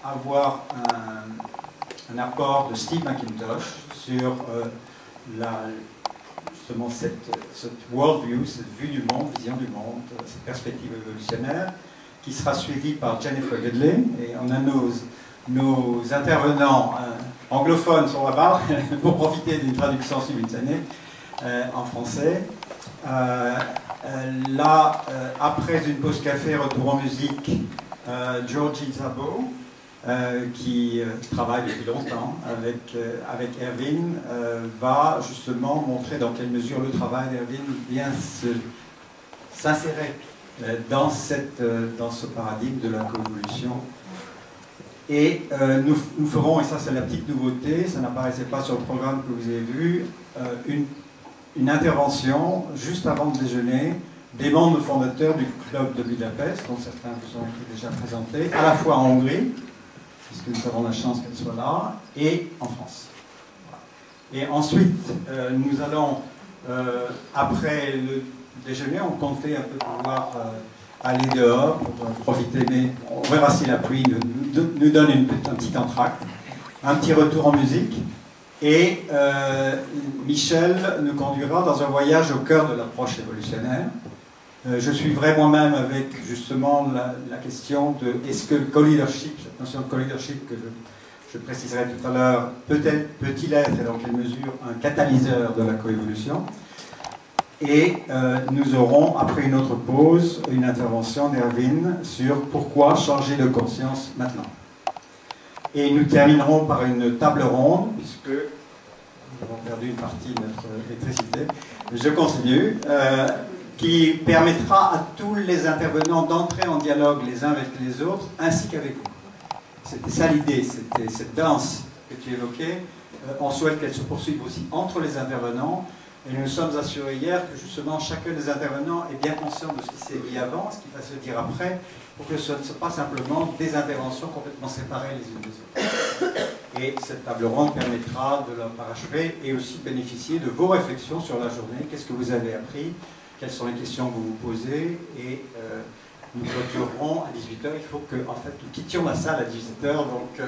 avoir un apport de Steve McIntosh sur justement cette worldview, cette vue du monde, vision du monde, cette perspective évolutionnaire, qui sera suivie par Jennifer Goodley. Et on a nos intervenants anglophones sont là-bas pour profiter d'une traduction simultanée en français. Là, après une pause café, retour en musique, Georgie Szabo, qui travaille depuis longtemps avec Erwin, va justement montrer dans quelle mesure le travail d'Erwin vient s'insérer dans ce paradigme de la coévolution. Et nous ferons, et ça c'est la petite nouveauté, ça n'apparaissait pas sur le programme que vous avez vu, une intervention juste avant le déjeuner des membres fondateurs du club de Budapest, dont certains vous ont été déjà présentés, à la fois en Hongrie, puisque nous avons la chance qu'elle soit là, et en France. Et ensuite, nous allons, après le déjeuner, on comptait un peu pouvoir aller dehors pour profiter, mais on verra si la pluie nous donne un petit entracte, un petit retour en musique, et Michel nous conduira dans un voyage au cœur de l'approche évolutionnaire. Je suivrai moi-même avec justement la question de est-ce que le co-leadership, cette notion de co-leadership que je préciserai tout à l'heure, peut-il être et dans quelle mesure un catalyseur de la coévolution. Et nous aurons, après une autre pause, une intervention d'Erwin sur pourquoi changer de conscience maintenant. Et nous terminerons par une table ronde, puisque nous avons perdu une partie de notre électricité. Je continue. Qui permettra à tous les intervenants d'entrer en dialogue les uns avec les autres, ainsi qu'avec vous. C'était ça l'idée, c'était cette danse que tu évoquais. On souhaite qu'elle se poursuive aussi entre les intervenants, et nous nous sommes assurés hier que justement chacun des intervenants est bien conscient de ce qui s'est dit avant, ce qui va se dire après, pour que ce ne soit pas simplement des interventions complètement séparées les unes des autres. Et cette table ronde permettra de leur parachever et aussi bénéficier de vos réflexions sur la journée. Qu'est-ce que vous avez appris? Quelles sont les questions que vous vous posez? Et nous clôturerons à 18h. Il faut que en fait, nous quittions la salle à 18h, donc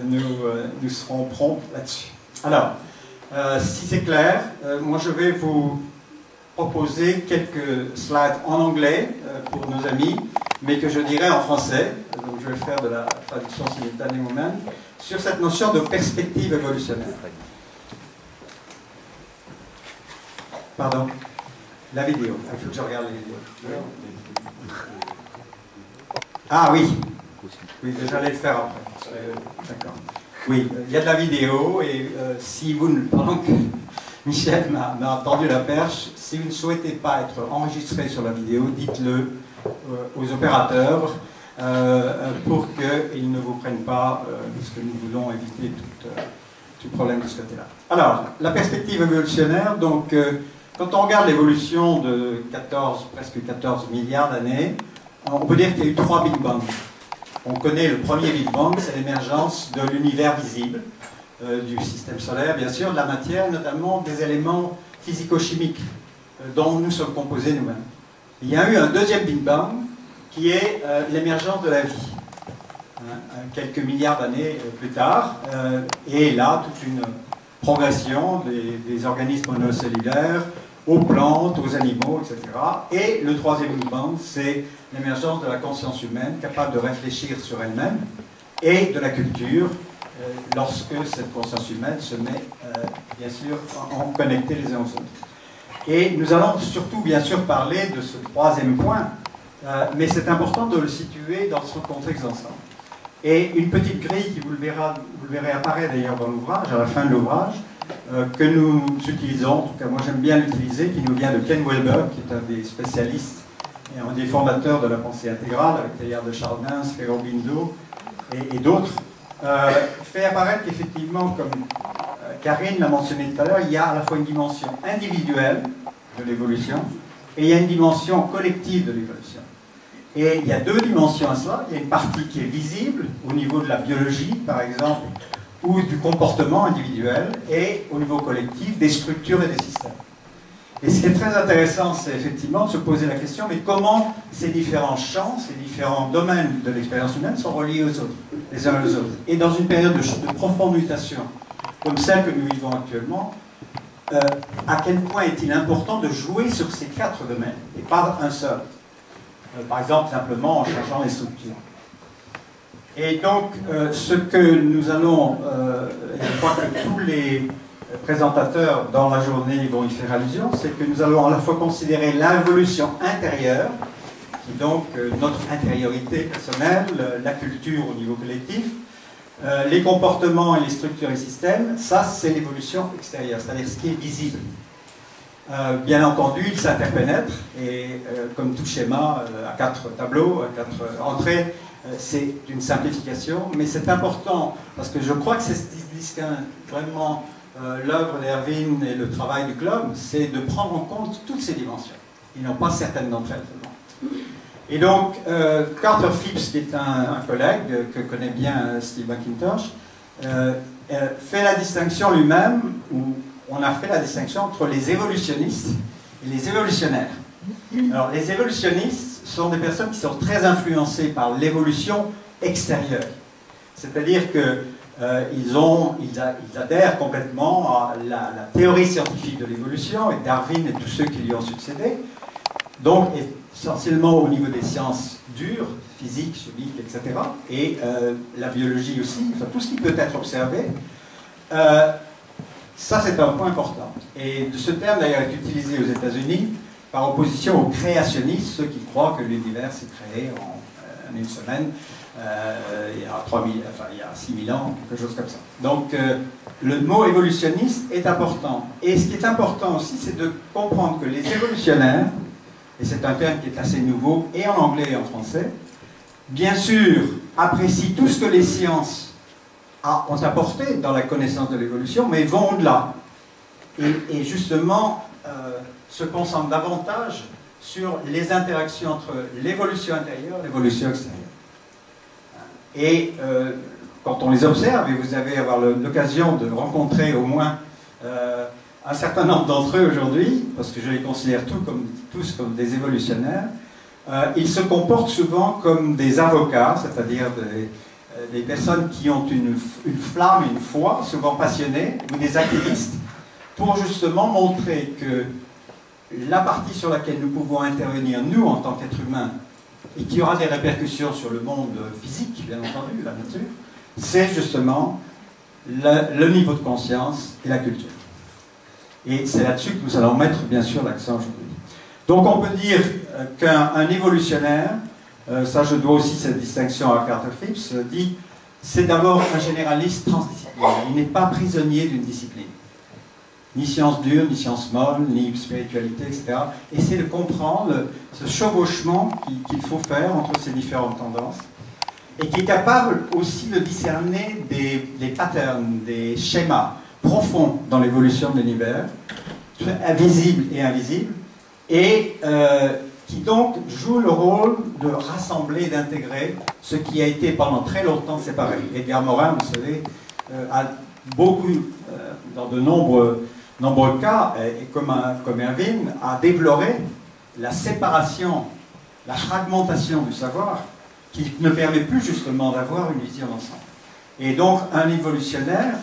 nous serons prompts là-dessus. Alors, si c'est clair, moi je vais vous proposer quelques slides en anglais pour nos amis, mais que je dirai en français, donc je vais faire de la traduction simultanée moi-même, sur cette notion de perspective évolutionnaire. Pardon? La vidéo, il faut que je regarde les vidéos. Ah oui, oui, j'allais le faire après. D'accord. Oui, il y a de la vidéo et si vous ne... Pendant que Michel m'a tendu la perche, si vous ne souhaitez pas être enregistré sur la vidéo, dites-le aux opérateurs pour qu'ils ne vous prennent pas, parce que nous voulons éviter tout problème de ce côté-là. Alors, la perspective évolutionnaire, donc... Quand on regarde l'évolution de presque 14 milliards d'années, on peut dire qu'il y a eu 3 Big Bang. On connaît le premier Big Bang, c'est l'émergence de l'univers visible, du système solaire, bien sûr, de la matière, notamment des éléments physico-chimiques dont nous sommes composés nous-mêmes. Il y a eu un deuxième Big Bang qui est l'émergence de la vie, quelques milliards d'années plus tard, et là, toute une progression des organismes monocellulaires, aux plantes, aux animaux, etc. Et le troisième Big Bang, c'est l'émergence de la conscience humaine, capable de réfléchir sur elle-même, et de la culture, lorsque cette conscience humaine se met, bien sûr, en connecter les uns aux autres. Et nous allons surtout, bien sûr, parler de ce troisième point, mais c'est important de le situer dans son contexte d'ensemble. Et une petite grille qui, vous le verrez apparaître d'ailleurs dans l'ouvrage, à la fin de l'ouvrage, que nous utilisons, en tout cas moi j'aime bien l'utiliser, qui nous vient de Ken Wilber, qui est un des spécialistes et un des fondateurs de la pensée intégrale, avec Teilhard de Chardin, Sfero Bindo et d'autres, fait apparaître qu'effectivement, comme Karine l'a mentionné tout à l'heure, il y a à la fois une dimension individuelle de l'évolution et il y a une dimension collective de l'évolution. Et il y a deux dimensions à cela. Il y a une partie qui est visible au niveau de la biologie, par exemple, ou du comportement individuel, et au niveau collectif, des structures et des systèmes. Et ce qui est très intéressant, c'est effectivement de se poser la question, mais comment ces différents champs, ces différents domaines de l'expérience humaine sont reliés aux autres, les uns aux autres. Et dans une période de profonde mutation, comme celle que nous vivons actuellement, à quel point est-il important de jouer sur ces 4 domaines, et pas un seul. Par exemple, simplement en changeant les structures. Et donc, ce que nous allons, je crois que tous les présentateurs dans la journée vont y faire allusion, c'est que nous allons à la fois considérer l'évolution intérieure, qui est donc notre intériorité personnelle, la culture au niveau collectif, les comportements et les structures et systèmes, ça c'est l'évolution extérieure, c'est-à-dire ce qui est visible. Bien entendu, il s'interpénètre, et comme tout schéma, à 4 tableaux, à 4 entrées, c'est une simplification, mais c'est important, parce que je crois que c'est ce qui distingue vraiment l'œuvre d'Erwin et le travail du club, c'est de prendre en compte toutes ces dimensions, et non pas certaines d'entre elles seulement. Et donc, Carter Phipps, qui est un collègue que connaît bien Steve McIntosh, fait la distinction lui-même, ou on a fait la distinction entre les évolutionnistes et les évolutionnaires. Alors, les évolutionnistes sont des personnes qui sont très influencées par l'évolution extérieure. C'est-à-dire que ils adhèrent complètement à la théorie scientifique de l'évolution, et Darwin et tous ceux qui lui ont succédé, donc essentiellement au niveau des sciences dures, physique, chimique, etc., et la biologie aussi, enfin, tout ce qui peut être observé. Ça, c'est un point important. Et ce terme, d'ailleurs, est utilisé aux États-Unis par opposition aux créationnistes, ceux qui croient que l'univers s'est créé en une semaine, il y a 6000 ans, quelque chose comme ça. Donc, le mot évolutionniste est important. Et ce qui est important aussi, c'est de comprendre que les évolutionnaires, et c'est un terme qui est assez nouveau, et en anglais et en français, bien sûr, apprécient tout ce que les sciences ont apporté dans la connaissance de l'évolution, mais vont au-delà. Et justement, se concentrent davantage sur les interactions entre l'évolution intérieure et l'évolution extérieure. Et quand on les observe, et vous allez avoir l'occasion de rencontrer au moins un certain nombre d'entre eux aujourd'hui, parce que je les considère tous comme des évolutionnaires, ils se comportent souvent comme des avocats, c'est-à-dire des personnes qui ont une flamme, une foi, souvent passionnée, ou des activistes, pour justement montrer que la partie sur laquelle nous pouvons intervenir, nous, en tant qu'êtres humains, et qui aura des répercussions sur le monde physique, bien entendu, la nature, c'est justement le niveau de conscience et la culture. Et c'est là-dessus que nous allons mettre, bien sûr, l'accent aujourd'hui. Donc on peut dire qu'un évolutionnaire, ça je dois aussi cette distinction à Carter Phipps, dit c'est d'abord un généraliste transdisciplinaire. Il n'est pas prisonnier d'une discipline. Ni science dure, ni science molle, ni spiritualité, etc. Et c'est de comprendre ce chevauchement qu'il faut faire entre ces différentes tendances, et qui est capable aussi de discerner des patterns, des schémas profonds dans l'évolution de l'univers, visibles et invisibles, et qui donc joue le rôle de rassembler, d'intégrer ce qui a été pendant très longtemps séparé. Edgar Morin, vous savez, a beaucoup, dans de nombreux cas, et comme Erwin, a déploré la séparation, la fragmentation du savoir, qui ne permet plus justement d'avoir une vision d'ensemble. Et donc un évolutionnaire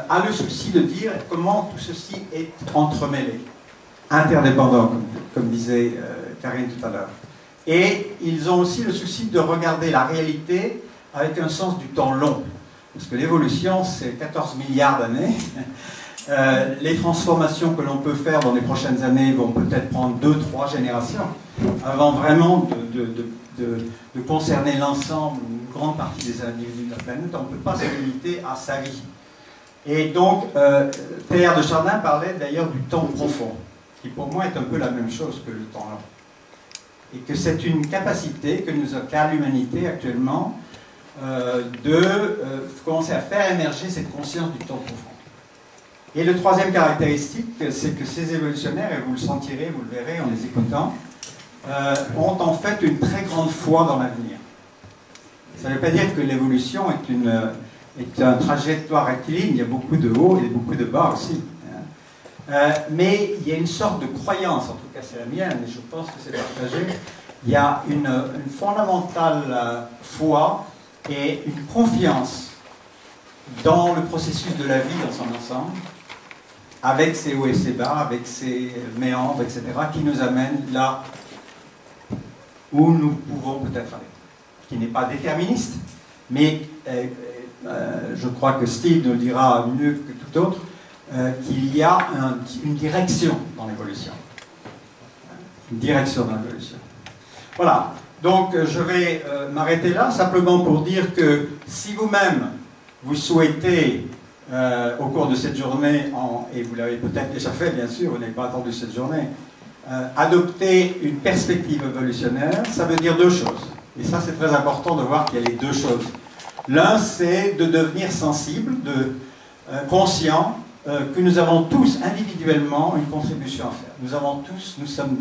a le souci de dire comment tout ceci est entremêlé, interdépendant, comme disait Karine tout à l'heure. Et ils ont aussi le souci de regarder la réalité avec un sens du temps long, parce que l'évolution, c'est 14 milliards d'années. Les transformations que l'on peut faire dans les prochaines années vont peut-être prendre 2-3 générations avant vraiment de concerner l'ensemble, une grande partie des individus de la planète. On ne peut pas se limiter à sa vie. Et donc, Teilhard de Chardin parlait d'ailleurs du temps profond, qui pour moi est un peu la même chose que le temps long. Et que c'est une capacité qu'a l'humanité actuellement de commencer à faire émerger cette conscience du temps profond. Et le troisième caractéristique, c'est que ces évolutionnaires, et vous le sentirez, vous le verrez en les écoutant, ont en fait une très grande foi dans l'avenir. Ça ne veut pas dire que l'évolution est une trajectoire rectiligne, il y a beaucoup de hauts et beaucoup de bas aussi. Mais il y a une sorte de croyance, en tout cas c'est la mienne, et je pense que c'est partagé. Il y a une fondamentale foi et une confiance dans le processus de la vie dans son ensemble, avec ses hauts et ses bas, avec ses méandres, etc., qui nous amène là où nous pouvons peut-être aller. Qui n'est pas déterministe, mais je crois que Steve nous le dira mieux que tout autre, qu'il y a une direction dans l'évolution. Une direction dans l'évolution. Voilà, donc je vais m'arrêter là, simplement pour dire que si vous-même, vous souhaitez, au cours de cette journée, et vous l'avez peut-être déjà fait, bien sûr, vous n'avez pas attendu cette journée, adopter une perspective évolutionnaire, ça veut dire deux choses. Et ça, c'est très important de voir qu'il y a les deux choses. L'un, c'est de devenir sensible, conscient, que nous avons tous individuellement une contribution à faire. Nous sommes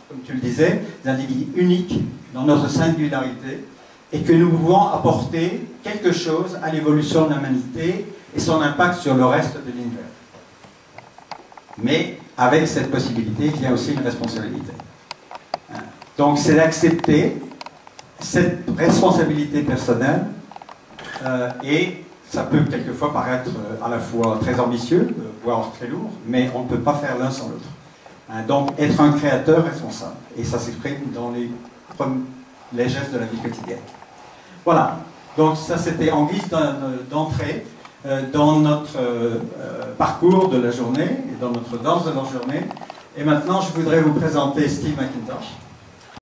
comme tu le disais, des individus uniques dans notre singularité, et que nous pouvons apporter quelque chose à l'évolution de l'humanité et son impact sur le reste de l'univers. Mais avec cette possibilité, il y a aussi une responsabilité. Donc c'est d'accepter cette responsabilité personnelle, et ça peut quelquefois paraître à la fois très ambitieux, voire très lourd, mais on ne peut pas faire l'un sans l'autre. Donc être un créateur responsable, et ça s'exprime dans les gestes de la vie quotidienne. Voilà, donc ça c'était en guise d'entrée dans notre parcours de la journée, et dans notre danse de la journée. Et maintenant je voudrais vous présenter Steve McIntosh.